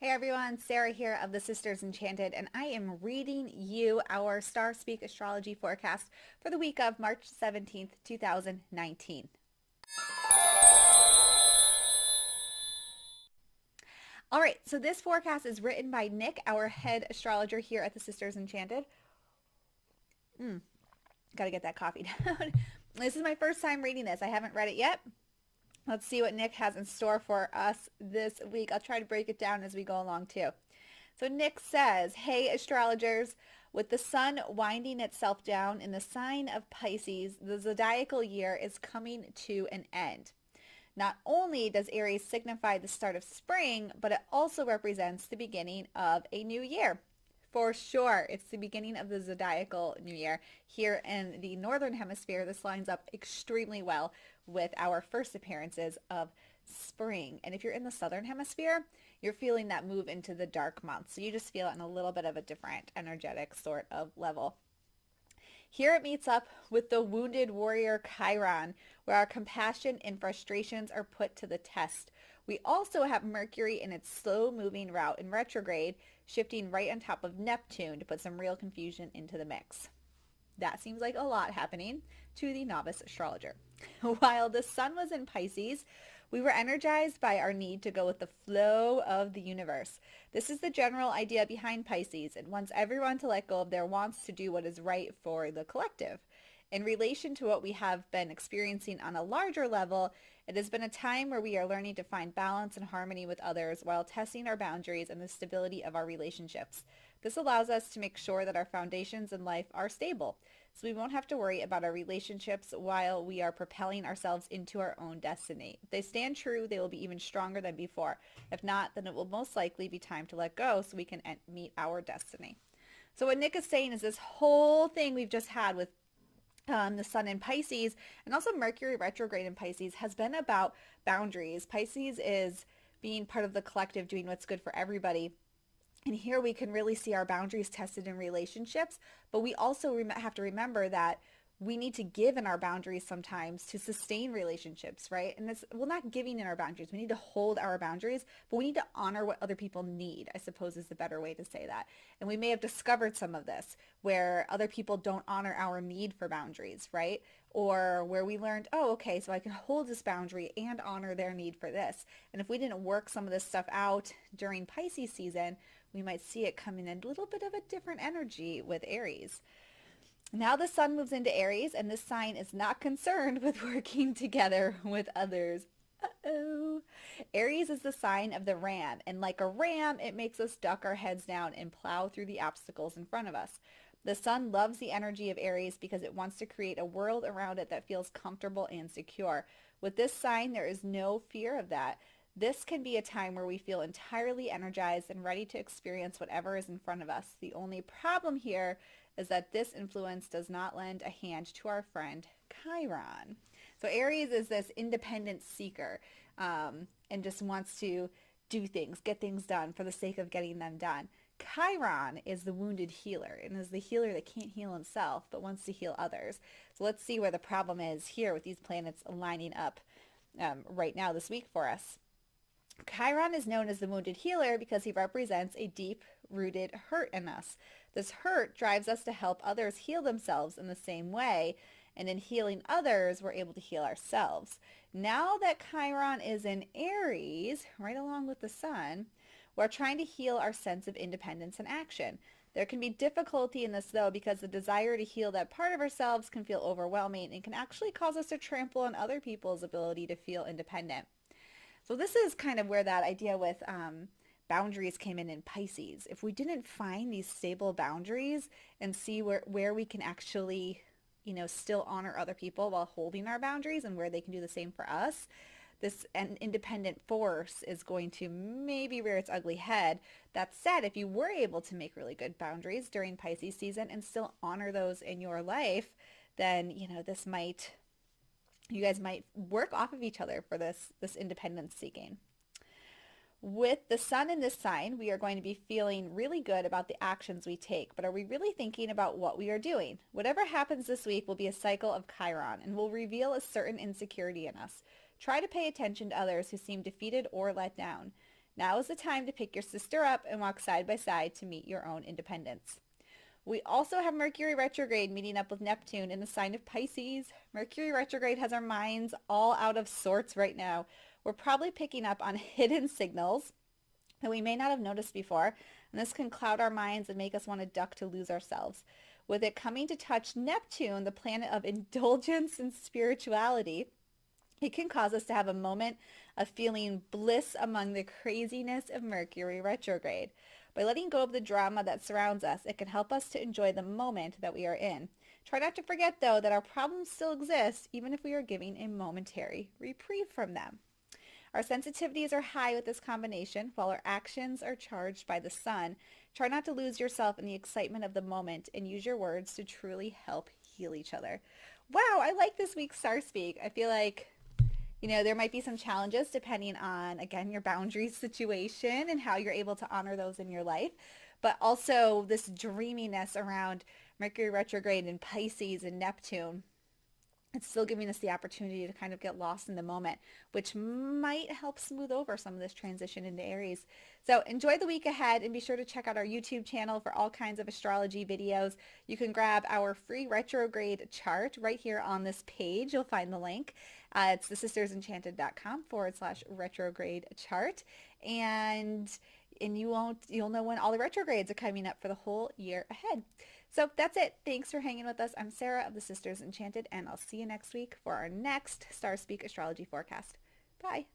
Hey everyone, Sarah here of the Sisters Enchanted, and I am reading you our Star Speak astrology forecast for the week of March 17th, 2019. All right, so this forecast is written by Nick, our head astrologer here at the Sisters Enchanted. Gotta get that coffee down. This is my first time reading this. I haven't read it yet. Let's see what Nick has in store for us this week. I'll try to break it down as we go along too. So Nick says, hey astrologers, with the sun winding itself down in the sign of Pisces, the zodiacal year is coming to an end. Not only does Aries signify the start of spring, but it also represents the beginning of a new year. For sure, it's the beginning of the zodiacal new year. Here in the northern hemisphere, this lines up extremely well with our first appearances of spring. And if you're in the southern hemisphere, you're feeling that move into the dark months. So you just feel it in a little bit of a different energetic sort of level. Here it meets up with the wounded warrior Chiron, where our compassion and frustrations are put to the test. We also have Mercury in its slow-moving route in retrograde, shifting right on top of Neptune to put some real confusion into the mix. That seems like a lot happening to the novice astrologer. While the sun was in Pisces, we were energized by our need to go with the flow of the universe. This is the general idea behind Pisces. It wants everyone to let go of their wants to do what is right for the collective. In relation to what we have been experiencing on a larger level, it has been a time where we are learning to find balance and harmony with others while testing our boundaries and the stability of our relationships. This allows us to make sure that our foundations in life are stable, so we won't have to worry about our relationships while we are propelling ourselves into our own destiny. If they stand true, they will be even stronger than before. If not, then it will most likely be time to let go so we can meet our destiny. So what Nick is saying is this whole thing we've just had with the sun in Pisces and also Mercury retrograde in Pisces has been about boundaries. Pisces is being part of the collective, doing what's good for everybody. And here we can really see our boundaries tested in relationships, but we also have to remember that we need to give in our boundaries sometimes to sustain relationships, right? And this, well, not giving in our boundaries. We need to hold our boundaries, but we need to honor what other people need, I suppose is the better way to say that. And we may have discovered some of this where other people don't honor our need for boundaries, right? Or where we learned, oh, okay, so I can hold this boundary and honor their need for this. And if we didn't work some of this stuff out during Pisces season, we might see it come in a little bit of a different energy with Aries. Now the sun moves into Aries, and this sign is not concerned with working together with others. Uh-oh. Aries is the sign of the ram, and like a ram, it makes us duck our heads down and plow through the obstacles in front of us. The sun loves the energy of Aries because it wants to create a world around it that feels comfortable and secure. With this sign, there is no fear of that. This can be a time where we feel entirely energized and ready to experience whatever is in front of us. The only problem here is that this influence does not lend a hand to our friend Chiron. So Aries is this independent seeker and just wants to do things, get things done for the sake of getting them done. Chiron is the wounded healer and is the healer that can't heal himself but wants to heal others. So let's see where the problem is here with these planets lining up right now this week for us. Chiron is known as the wounded healer because he represents a deep-rooted hurt in us. This hurt drives us to help others heal themselves in the same way, and in healing others, we're able to heal ourselves. Now that Chiron is in Aries, right along with the sun, we're trying to heal our sense of independence and action. There can be difficulty in this, though, because the desire to heal that part of ourselves can feel overwhelming and can actually cause us to trample on other people's ability to feel independent. So this is kind of where that idea with boundaries came in Pisces. If we didn't find these stable boundaries and see where we can actually, still honor other people while holding our boundaries and where they can do the same for us, this an independent force is going to maybe rear its ugly head. That said, if you were able to make really good boundaries during Pisces season and still honor those in your life, then, you guys might work off of each other for this independence seeking. With the sun in this sign, we are going to be feeling really good about the actions we take, but are we really thinking about what we are doing? Whatever happens this week will be a cycle of Chiron and will reveal a certain insecurity in us. Try to pay attention to others who seem defeated or let down. Now is the time to pick your sister up and walk side by side to meet your own independence. We also have Mercury retrograde meeting up with Neptune in the sign of Pisces. Mercury retrograde has our minds all out of sorts right now. We're probably picking up on hidden signals that we may not have noticed before, and this can cloud our minds and make us want to duck to lose ourselves. With it coming to touch Neptune, the planet of indulgence and spirituality, it can cause us to have a moment of feeling bliss among the craziness of Mercury retrograde. By letting go of the drama that surrounds us, it can help us to enjoy the moment that we are in. Try not to forget, though, that our problems still exist, even if we are giving a momentary reprieve from them. Our sensitivities are high with this combination, while our actions are charged by the sun. Try not to lose yourself in the excitement of the moment and use your words to truly help heal each other. Wow, I like this week's Star Speak. I feel like there might be some challenges depending on, again, your boundaries situation and how you're able to honor those in your life. But also this dreaminess around Mercury retrograde and Pisces and Neptune. It's still giving us the opportunity to kind of get lost in the moment, which might help smooth over some of this transition into Aries. So enjoy the week ahead and be sure to check out our YouTube channel for all kinds of astrology videos. You can grab our free retrograde chart right here on this page. You'll find the link. It's thesistersenchanted.com/retrograde chart. And you'll know when all the retrogrades are coming up for the whole year ahead. So that's it. Thanks for hanging with us. I'm Sarah of the Sisters Enchanted, and I'll see you next week for our next Star Speak Astrology Forecast. Bye.